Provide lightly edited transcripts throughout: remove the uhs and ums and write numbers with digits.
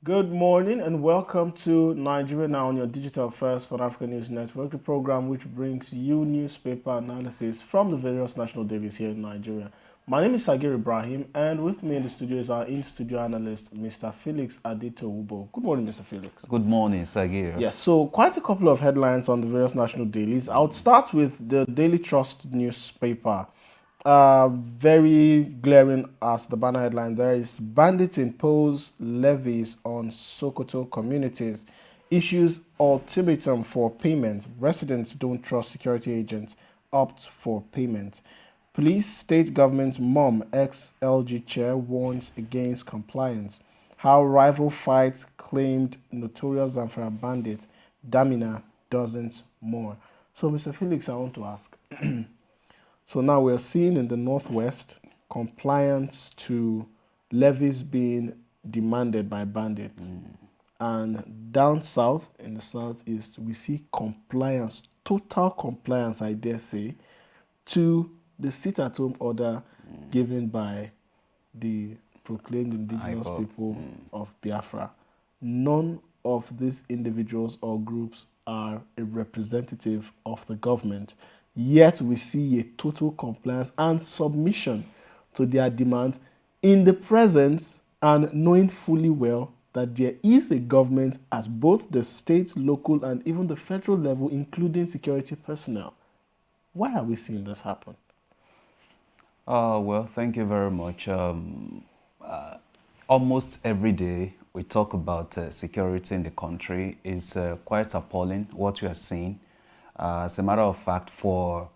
Good morning and welcome to Nigeria Now on your digital first Pan-African News Network, the program which brings you newspaper analysis from the various national dailies here in Nigeria. My name is Sagir Ibrahim, and with me in the studio is our in-studio analyst, Mr. Felix Adito-Ubo. Good morning, Mr. Felix. Good morning, Sagir. Yes, so quite a couple of headlines on the various national dailies. I would start with the Daily Trust newspaper. Very glaring as the banner headline there is Bandits impose levies on Sokoto communities, issues ultimatum for payment. Residents don't trust security agents, opt for payment. Police state government mom ex-LG chair warns against compliance. How rival fight claimed notorious Zamfara bandit, Damina dozens more. So Mr. Felix, I want to ask. So now we're seeing in the Northwest compliance to levies being demanded by bandits. And down south, in the Southeast, we see compliance, total compliance, I dare say, to the sit-at-home order given by the proclaimed indigenous people of Biafra. None of these individuals or groups are a representative of the government. Yet we see a total compliance and submission to their demands in the presence and knowing fully well that there is a government at both the state, local, and even the federal level, including security personnel. Why are we seeing this happen? Well, thank you very much. Almost every day we talk about security in the country. It's quite appalling what we are seeing. As a matter of fact, for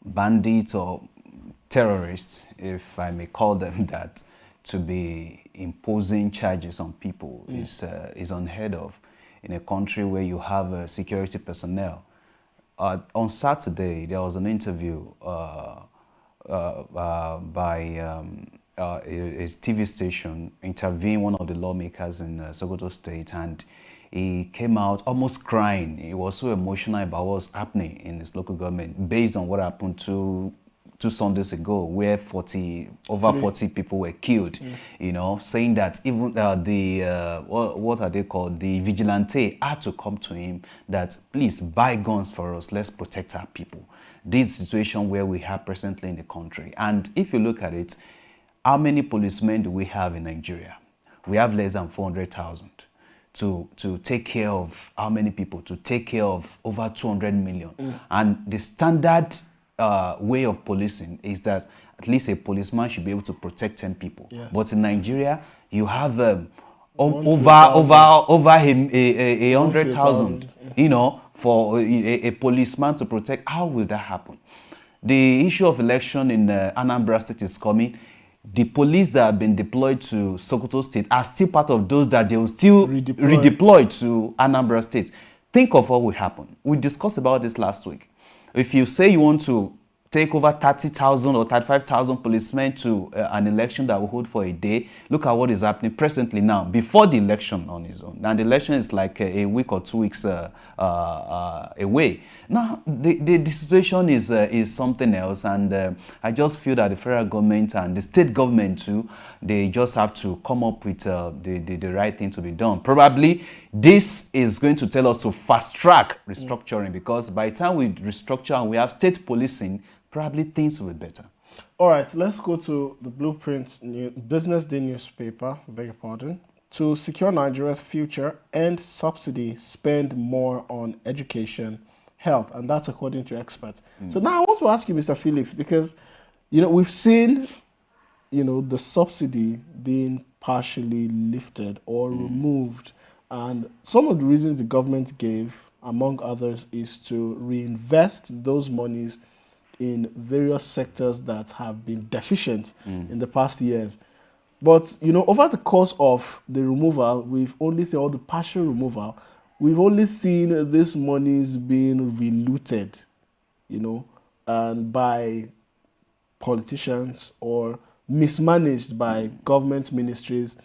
bandits or terrorists, if I may call them that, to be imposing charges on people is unheard of in a country where you have security personnel. On Saturday, there was an interview by a TV station interviewing one of the lawmakers in Sokoto State, and he came out almost crying. He was so emotional about what was happening in his local government based on what happened two Sundays ago, where over 40 people were killed. You know, saying that even what are they called? The vigilante had to come to him that please buy guns for us. Let's protect our people. This situation where we have presently in the country. And if you look at it, how many policemen do we have in Nigeria? We have less than 400,000. To take care of how many people? To take care of over 200 million. And the standard way of policing is that at least a policeman should be able to protect 10 people. Yes. But in Nigeria, you have over a 100,000, you know, for a policeman to protect. How will that happen? The issue of election in Anambra State is coming. The police that have been deployed to Sokoto State are still part of those that they will still redeploy to Anambra State. Think of what will happen. We discussed about this last week. If you say you want to take over 30,000 or 35,000 policemen to an election that will hold for a day, look at what is happening presently now, before the election on its own. And the election is like a week or 2 weeks away. Now, the situation is something else, and I just feel that the federal government and the state government too, they just have to come up with the right thing to be done. Probably this is going to tell us to fast-track restructuring, because by the time we restructure and we have state policing, probably things will be better. All right, let's go to the Blueprint Business Day newspaper, beg your pardon. To secure Nigeria's future, end subsidy, spend more on education, health, and that's according to experts. So now I want to ask you, Mr. Felix, because we've seen the subsidy being partially lifted or removed, and some of the reasons the government gave, among others, is to reinvest those monies in various sectors that have been deficient in the past years. But, over the course of the removal, we've only seen, or the partial removal, we've only seen these monies being relooted, and by politicians or mismanaged by government ministries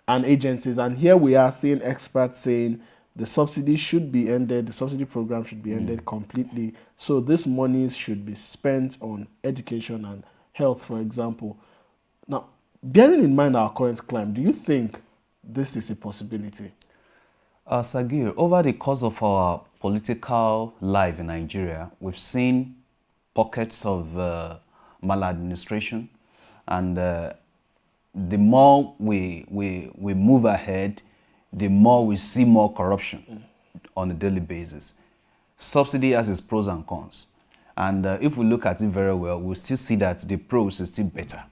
and agencies. And here we are seeing experts saying the subsidy should be ended, the subsidy program should be ended completely. So this monies should be spent on education and health, for example. Now, bearing in mind our current climate, do you think this is a possibility? Sagir, over the course of our political life in Nigeria, we've seen pockets of maladministration, and the more we move ahead, the more we see more corruption on a daily basis. Subsidy has its pros and cons, and if we look at it very well, we'll still see that the pros is still better,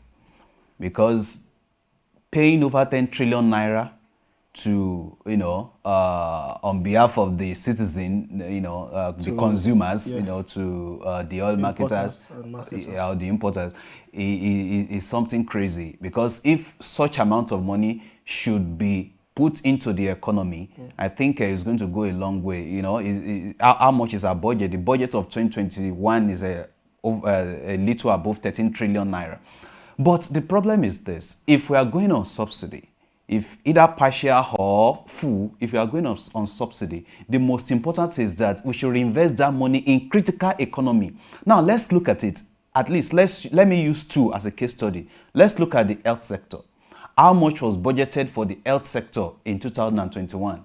because paying over 10 trillion naira to, on behalf of the citizen, the consumers, yes, to the oil marketers, or the importers, is something crazy. Because if such amount of money should be put into the economy, I think it's going to go a long way. How much is our budget? The budget of 2021 is a little above 13 trillion naira. But the problem is this: if we are going on subsidy, if either partial or full, if you are going on subsidy, the most important is that we should reinvest that money in critical economy. Now, let's look at it. At least, let me use two as a case study. Let's look at the health sector. How much was budgeted for the health sector in 2021?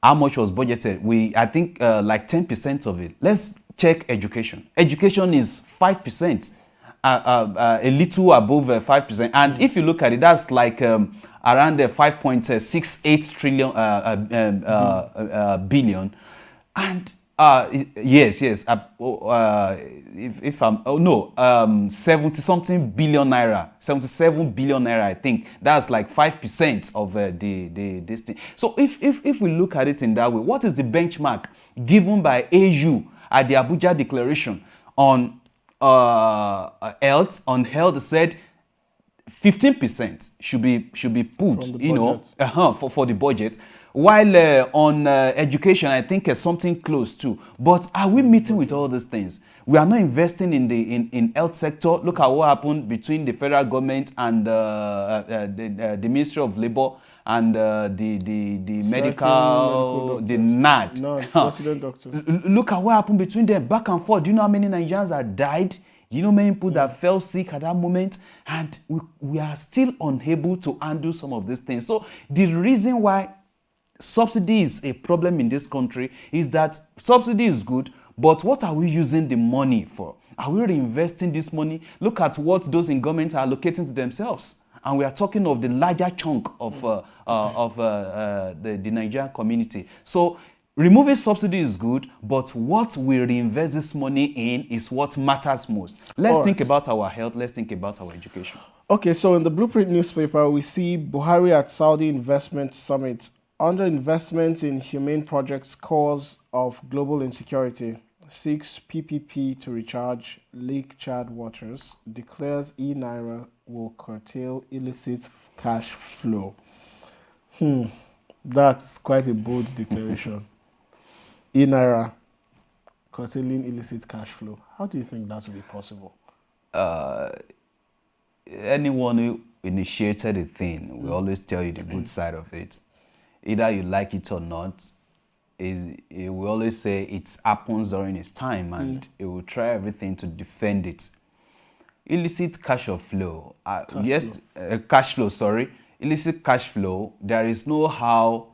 How much was budgeted? I think like 10% of it. Let's check education. Education is 5%. A little above 5%, and if you look at it, that's like around 5.68 trillion billion, and yes, if I'm 70 something billion naira, 77 billion naira, I think that's like 5% of this thing. So if we look at it in that way, what is the benchmark given by AU at the Abuja Declaration on health said 15% should be put, for the budget, while on education, I think something close to. But are we meeting with all these things? We are not investing in the health sector. Look at what happened between the federal government and the Ministry of Labor and the medical, the NAD. President doctor. Look at what happened between them, back and forth. Do you know how many Nigerians have died? Do you know many people that fell sick at that moment? And we are still unable to undo some of these things. So the reason why subsidy is a problem in this country is that subsidy is good, but what are we using the money for? Are we reinvesting this money? Look at what those in government are allocating to themselves. And we are talking of the larger chunk of the Nigerian community. So removing subsidy is good, but what we reinvest this money in is what matters most. Let's think about our health. Let's think about our education. Okay, so in the Blueprint newspaper, we see Buhari at Saudi Investment Summit. Under investment in humane projects, cause of global insecurity, seeks PPP to recharge Lake Chad waters, declares e-Naira will curtail illicit cash flow. That's quite a bold declaration. E-Naira curtailing illicit cash flow. How do you think that will be possible? Anyone who initiated a thing will always tell you the good side of it. Either you like it or not, it will always say it happens during its time, and it will try everything to defend it. Illicit cash flow, illicit cash flow, there is no how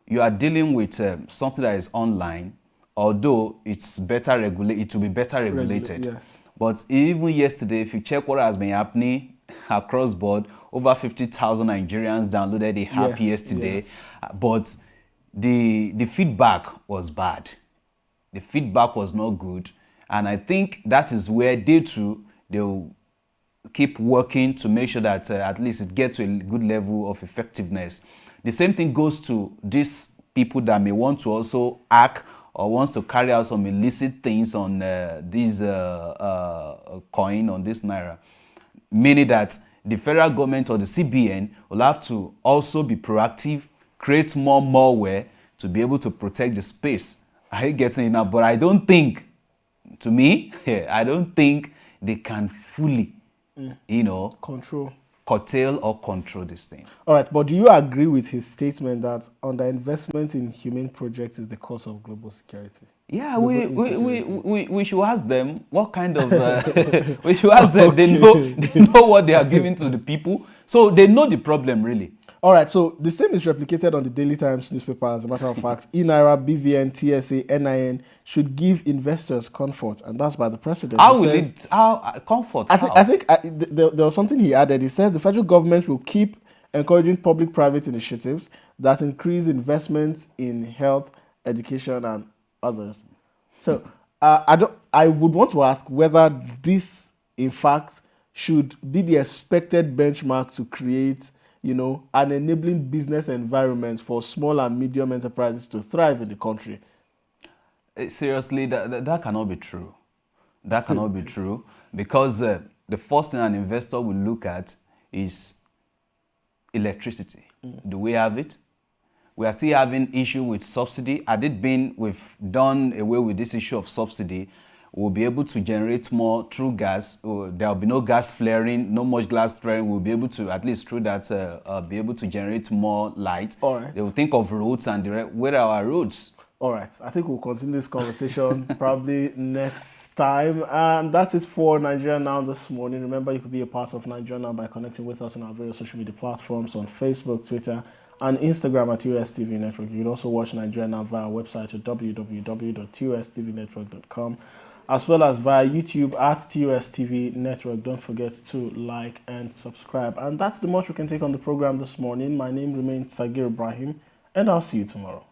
you are dealing with something that is online, although it's better regulated, it will be better regulated. Yes. But even yesterday, if you check what has been happening across board, over 50,000 Nigerians downloaded the app yesterday. Yes. But the feedback was bad. The feedback was not good. And I think that is where they'll keep working to make sure that at least it gets to a good level of effectiveness. The same thing goes to these people that may want to also hack or wants to carry out some illicit things on this coin, on this Naira. Meaning that the federal government or the CBN will have to also be proactive, create more malware to be able to protect the space. Are you getting it now? But I don't think, to me, I don't think they can fully, curtail or control this thing. All right, but do you agree with his statement that underinvestment in humane projects is the cause of global security? Yeah, we should ask them what kind of we should ask them. Okay. They know what they are giving to the people, so they know the problem really. All right, so the same is replicated on the Daily Times newspaper. As a matter of fact, eNaira, BVN, TSA, NIN should give investors comfort, and that's by the president. How will it? How comfort? I think there was something he added. He says the federal government will keep encouraging public-private initiatives that increase investment in health, education, and others. So I would want to ask whether this, in fact, should be the expected benchmark to create, an enabling business environment for small and medium enterprises to thrive in the country. Seriously, that cannot be true. That cannot be true, because the first thing an investor will look at is electricity. Do we have it? We are still having issue with subsidy. Had it been we've done away with this issue of subsidy, we'll be able to generate more through gas. There'll be no gas flaring, no much gas flaring. We'll be able to, at least through that, be able to generate more light. All right. They will think of roads and direct. Where are our roads? All right. I think we'll continue this conversation probably next time. And that's it for Nigeria Now this morning. Remember, you could be a part of Nigeria Now by connecting with us on our various social media platforms on Facebook, Twitter, and Instagram at USTV Network. You can also watch Nigeria Now via our website at www.tustvnetwork.com, as well as via YouTube at TUSTV Network. Don't forget to like and subscribe. And that's the much we can take on the program this morning. My name remains Sagir Ibrahim, and I'll see you tomorrow.